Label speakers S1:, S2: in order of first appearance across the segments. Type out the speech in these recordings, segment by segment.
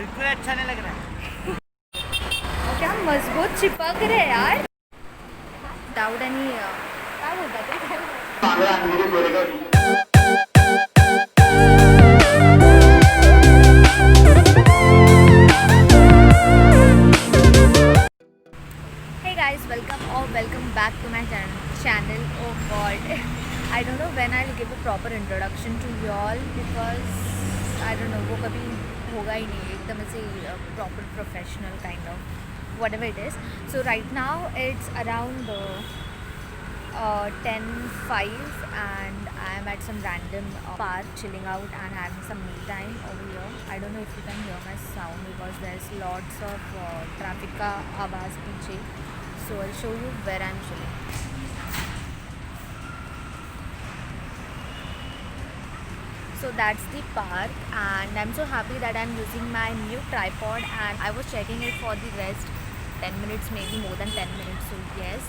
S1: बिल्कुल अच्छा नहीं लग रहा है।
S2: क्या मजबूत चिपक रहे यार. डाउट आणि काय बोलतात ते? Hey guys, welcome back to my channel. Oh god, I don't know when I'll give a proper introduction to y'all because I don't know वो कभी होगा ही नहीं एकदम ऐसे proper professional kind of whatever it is. So right now it's around 10:05 and I'm at some random park chilling out and having some me time over here. I don't know if you can hear my sound because there's lots of traffic का आवाज़ पीछे. So I'll show you where I'm chilling. So that's the park and I'm so happy that I'm using my new tripod and I was checking it for the rest 10 minutes, maybe more than 10 minutes. So yes,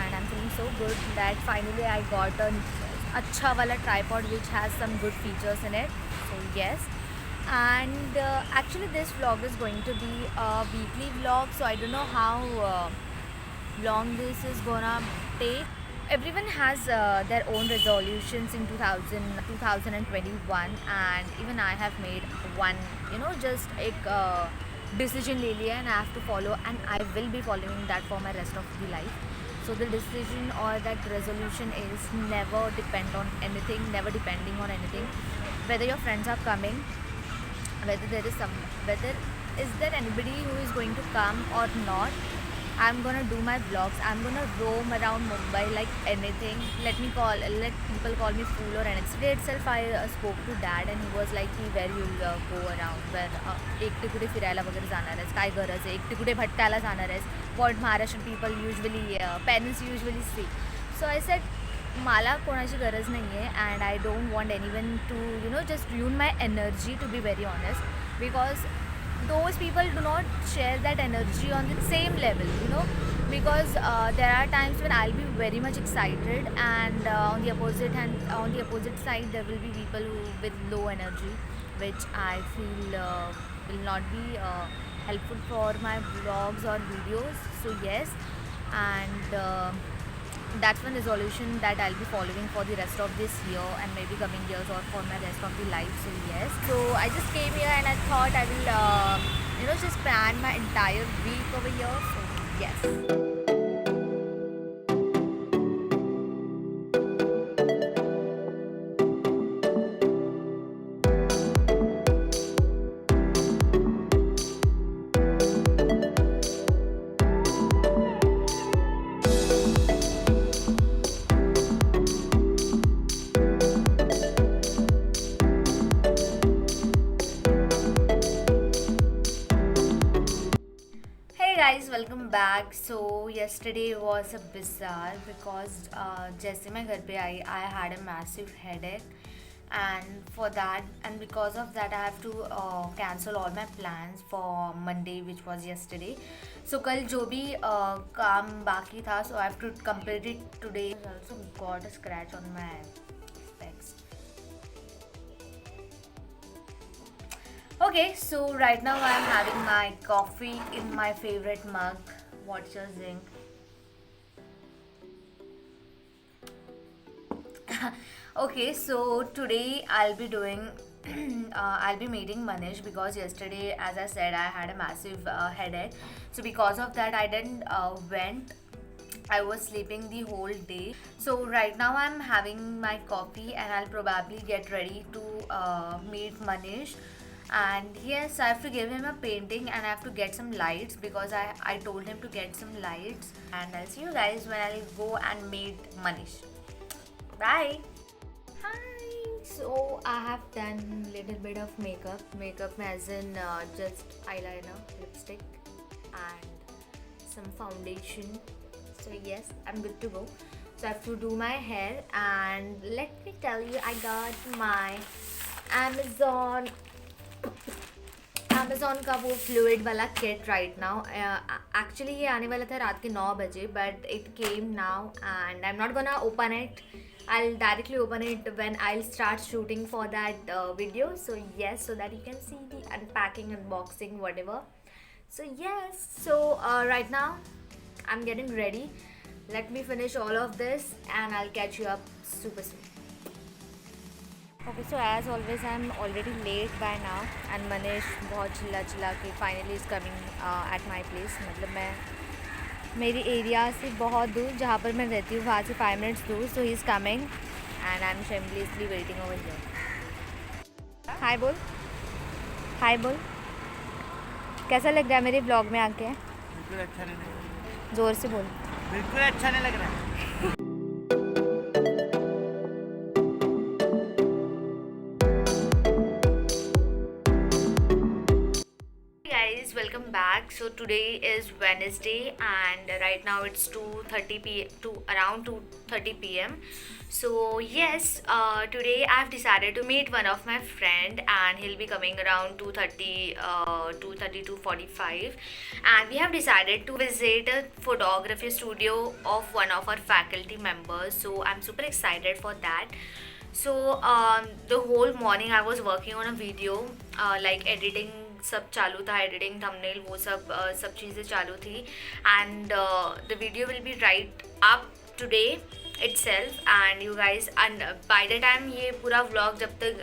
S2: and I'm feeling so good that finally I got an अच्छा वाला tripod which has some good features in it. So yes, and actually this vlog is going to be a weekly vlog, so I don't know how long this is gonna take. Everyone has their own resolutions in 2021 and even I have made one, just a decision ले लिया and I have to follow and I will be following that for my rest of the life. So the decision or that resolution is never depend on anything, never depending on anything, whether your friends are coming, whether is there anybody who is going to come or not. I'm gonna do my vlogs. I'm gonna roam around Mumbai like anything. Let people call me fool or anything. Yesterday itself I spoke to dad and he was like की where you'll go around, where एकटे कुठे फिरायला वगैरे जाणार आहेस, काय गरज आहे, एकटे कुठे भटकायला जाणार आहेस, what Maharashtrian people usually parents usually say. So I said मला कोणाची गरज नाही आहे and I don't want anyone to just ruin my energy, to be very honest, because those people do not share that energy on the same level, because there are times when I'll be very much excited and on the opposite side there will be people who with low energy, which I feel will not be helpful for my vlogs or videos. So yes, and that's one resolution that I'll be following for the rest of this year and maybe coming years or for my rest of the life. So yes, so I just came here and I thought I will just plan my entire week over here. So yes. Hey guys, welcome back. So yesterday was a bizarre because जैसे मैं घर पे आई I had a massive headache and for that and because of that I have to cancel all my plans for Monday, which was yesterday. So कल जो भी काम बाकी था, so I have to complete it today. I also got a scratch on my specs. Okay, so right now I'm having my coffee in my favorite mug. What's your zinc? Okay, so today I'll be doing I'll be meeting Manish because yesterday, as I said, I had a massive headache. So because of that, I didn't went. I was sleeping the whole day. So right now I'm having my coffee and I'll probably get ready to meet Manish. And yes, I have to give him a painting and I have to get some lights because I told him to get some lights. And I'll see you guys when I'll go and meet Manish. Bye. Hi. So I have done little bit of makeup. Makeup as in just eyeliner, lipstick, and some foundation. So yes, I'm good to go. So I have to do my hair and let me tell you, I got my Amazon का वो fluid वाला kit right now. Actually ये आने वाला था रात के 9 बजे but it came now and I am not gonna open it. I'll directly open it when I'll start shooting for that video. So yes, so that you can see the unpacking, unboxing, whatever. So yes, so right now I'm getting ready. Let me finish all of this and I'll catch you up super soon. Okay, so as always I'm already late by now and Manish बहुत चिल्ला के finally is coming at my place. मतलब मैं मेरी area से बहुत दूर जहाँ पर मैं रहती हूँ वहाँ से 5 minutes दूर. So he is coming and I'm shamelessly waiting over here. Hi बोल, hi बोल. कैसा लग रहा है मेरे ब्लॉग में आके?
S1: बिल्कुल अच्छा नहीं लग रहा.
S2: ज़ोर से बोल.
S1: बिल्कुल अच्छा नहीं लग रहा है.
S2: Guys, welcome back. So today is Wednesday and right now it's 2:30 p.m. to around 2:30 p.m. So yes, today I've decided to meet one of my friend and he'll be coming around 2:30 to 45, and we have decided to visit a photography studio of one of our faculty members. So I'm super excited for that. So the whole morning I was working on a video, like editing सब चालू था, editing thumbnail वो सब चीज़ें चालू थी. And the video will be right up today itself and you guys, and by the time ये पूरा व्लॉग जब तक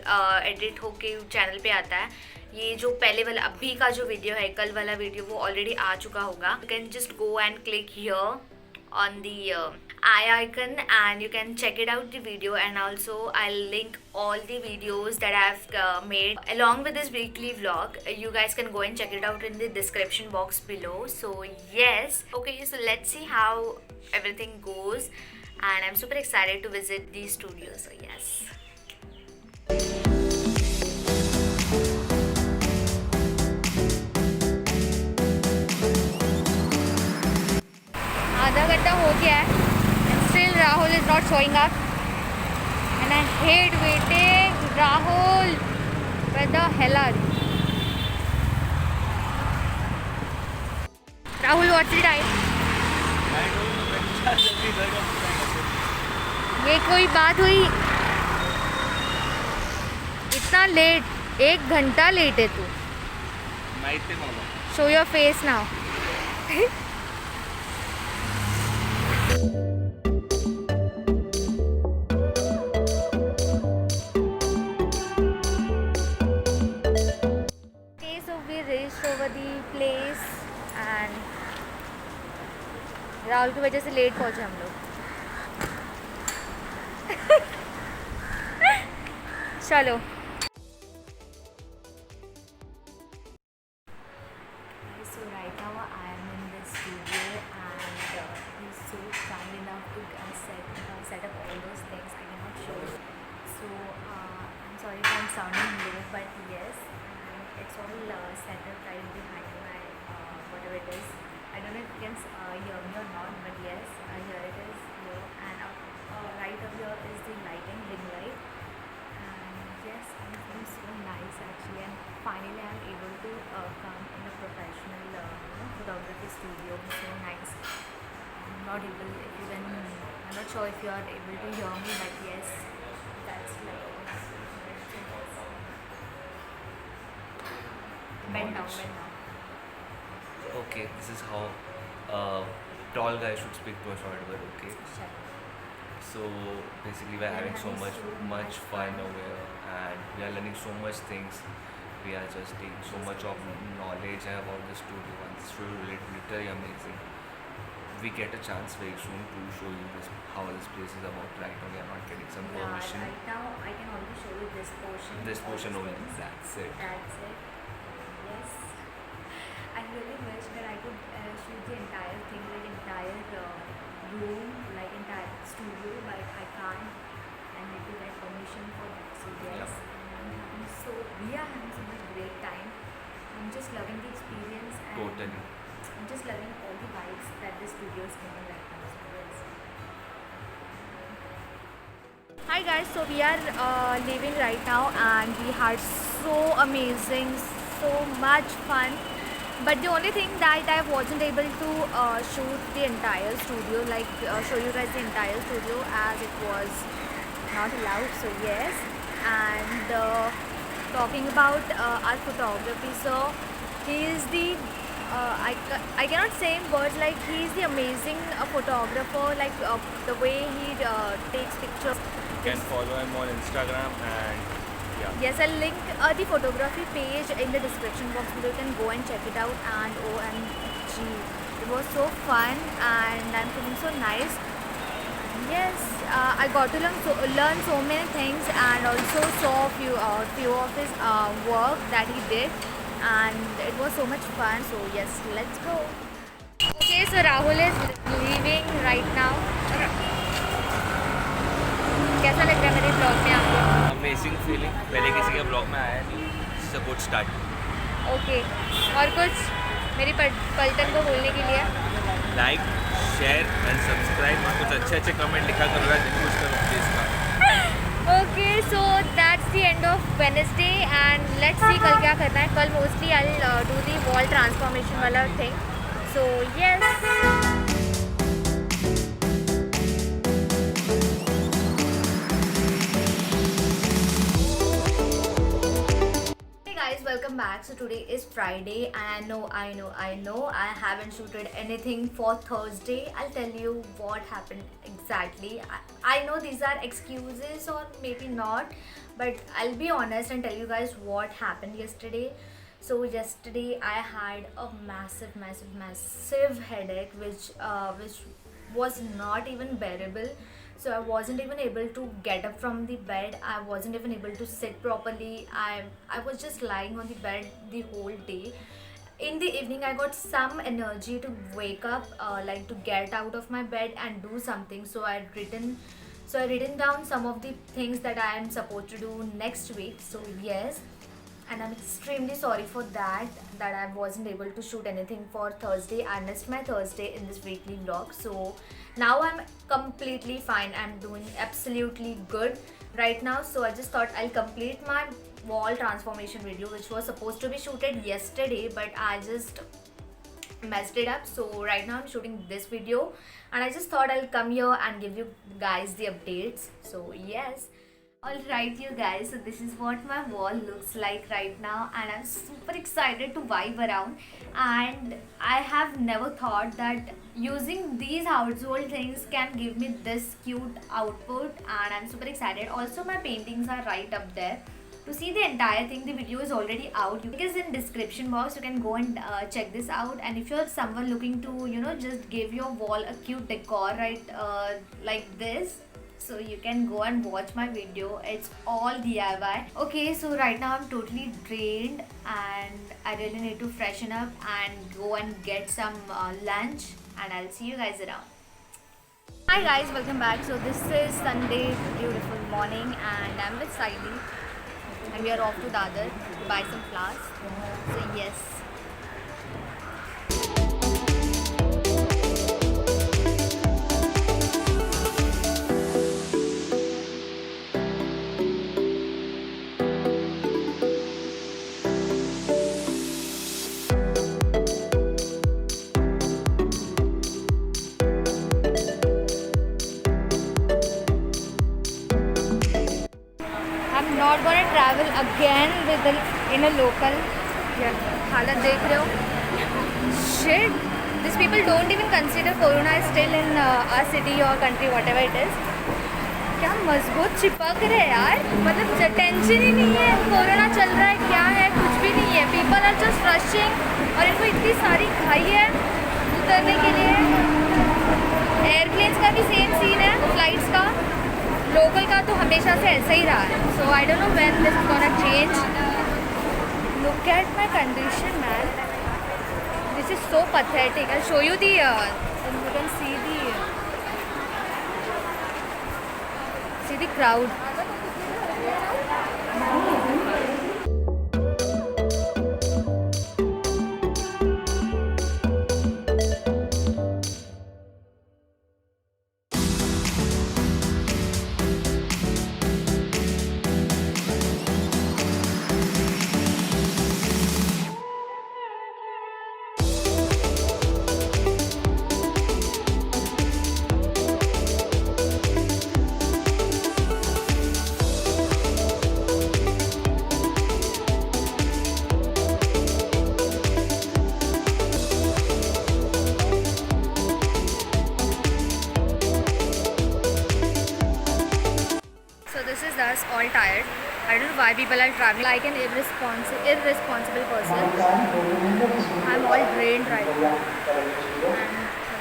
S2: एडिट होके चैनल पे आता है, ये जो पहले वाला अभी का जो वीडियो है, कल वाला वीडियो, वो ऑलरेडी आ चुका होगा. You can just go and click here on the eye icon and you can check it out the video, and also I'll link all the videos that I've made along with this weekly vlog. You guys can go and check it out in the description box below. So yes, okay, so let's see how everything goes and I'm super excited to visit the studio. So yes. आधा घंटा हो गया है and still Rahul is not showing up and I hate waiting. Rahul, where the hell are you? Rahul, what's the time? ये कोई बात हुई? इतना लेट, 1 घंटा लेट है तू. Show your face now. Okay, so we reached over the place and Rahul की वजह से लेट पहुंचे हम लोग. चलो. So right now I am in the studio and he's so kind enough to set up all those things. I cannot show it. So I'm sorry if I'm sounding low, but yes, it's all set up right behind my whatever it is. I don't know if you can hear me or not, but yes, here it is here, and right up here is the lighting, ring light, and yes, I'm feeling so nice actually, and finally I'm able to come in a professional photography studio. So nice. I'm not sure if you are able to hear me, but yes, that's like bend down.
S3: Okay, this is how tall guy should speak to a short girl. Okay, so basically we're having so much fun over here and we are learning so much things. We are just taking so much of knowledge about the studio, and this studio is literally amazing. We get a chance very soon to show you this, how this place is about. Right now we are not getting some permission.
S2: Right now I can only show you this portion.
S3: This portion
S2: of
S3: only,
S2: things.
S3: that's it.
S2: That's it. Yes. I really wish that I could shoot the entire thing, like entire room, like entire studio, but I can't. I need to get permission for that. So yes, we are having so much great time. I'm just loving the experience and
S3: Totally.
S2: I'm just loving all the vibes that the studio is giving right now. So yes. Hi guys, so we are leaving right now and we had so amazing, so much fun. But the only thing that I wasn't able to shoot the entire studio, like show you guys the entire studio, as it was not allowed. So yes, and talking about our photography, so he is the I cannot say in words, like he is the amazing photographer, like the way he takes pictures.
S4: You can follow him on Instagram and yeah.
S2: Yes, I'll link the photography page in the description box below. You can go and check it out. And OMG, it was so fun and I'm feeling so nice. Yes, I got to learn so many things, and also saw few of his work that he did, and it was so much fun. So yes, let's go. Okay, so Rahul is leaving right now. कैसा लग रहा है मेरे blog में आपको?
S3: Amazing feeling, पहले किसी के ब्लॉग में आया नहीं, it's a good start.
S2: Okay, और कुछ मेरी पलटन को बोलने के लिए?
S3: Like, share and subscribe. कुछ अच्छे कमेंट लिखा करो यार, कुछ करो प्लीज का.
S2: Okay, so that's the end of Wednesday and let's see कल क्या करना है. कल mostly I will do the wall transformation वाला thing. So yes. Welcome back. So today is Friday and I know I haven't shooted anything for Thursday. I'll tell you what happened exactly. I know these are excuses or maybe not, but I'll be honest and tell you guys what happened yesterday. So yesterday I had a massive headache which was not even bearable. So I wasn't even able to get up from the bed. I wasn't even able to sit properly. I was just lying on the bed the whole day. In the evening I got some energy to wake up, like to get out of my bed and do something. So I written down some of the things that I am supposed to do next week. So yes, and I'm extremely sorry for that I wasn't able to shoot anything for Thursday. I missed my Thursday in this weekly vlog. So now I'm completely fine. I'm doing absolutely good right now. So I just thought I'll complete my wall transformation video, which was supposed to be shooted yesterday, but I just messed it up. So right now I'm shooting this video and I just thought I'll come here and give you guys the updates. So yes. Alright you guys, so this is what my wall looks like right now, and I'm super excited to vibe around. And I have never thought that using these household things can give me this cute output, and I'm super excited. Also my paintings are right up there. To see the entire thing, the video is already out. Link is in description box. You can go and check this out. And if you're someone looking to just give your wall a cute decor, right, like this, so you can go and watch my video. It's all DIY. Okay, so right now I'm totally drained and I really need to freshen up and go and get some lunch, and I'll see you guys around. Hi guys, welcome back. So this is Sunday, beautiful morning, and I'm with Saidi and we are off to Dadar to buy some flowers. So yes. Not gonna travel again in a local. Yeah, हालत देख रहे हो? Shit, these people don't even consider Corona is still in our city or country, whatever it is. क्या मजबूत चिपक रहे हैं यार, मतलब टेंशन ही नहीं है. कोरोना चल रहा है, क्या है, कुछ भी नहीं है. People are just rushing और इनको इतनी सारी खाई है उतरने के लिए. एयरप्लेन्स का भी सेम सीन है, फ्लाइट्स का. लोकल का तो हमेशा से ऐसा ही रहा है. So I don't know when this is gonna change. Look at my condition man, this is so pathetic. I show you the, you can see the crowd. us all tired. I don't know why people are traveling like an irresponsible person. I'm all drained right now. And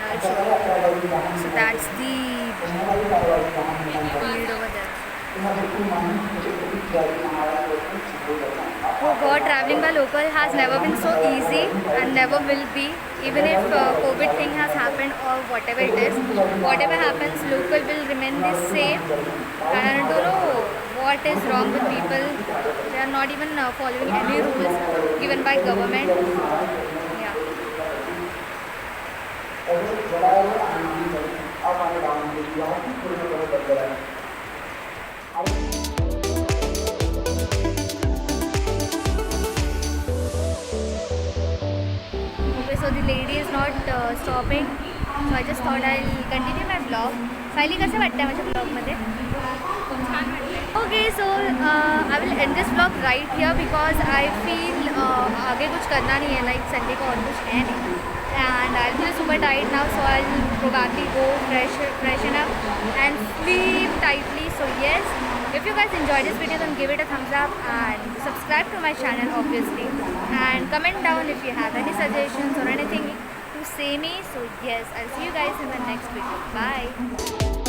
S2: I'll show you. So that's the field over there. Oh God, traveling by local has never been so easy and never will be. Even if COVID thing has happened or whatever it is, whatever happens, local will remain the same. And I don't know what is wrong with people. They are not even following any rules given by government. Yeah. Okay, so the lady is not stopping. So I just thought I'll continue my vlog. Finally, कसे वाटते माझ्या vlog मध्ये? Okay, so I will end this vlog right here because I feel आगे कुछ करना नहीं है, like Sunday को और कुछ है नहीं. And I'll be super tired now, so I'll probably go freshen up and sleep tightly. So yes, if you guys enjoyed this video, then give it a thumbs up and subscribe to my channel obviously. And comment down if you have any suggestions or anything to say me. So yes, I'll see you guys in the next video. Bye.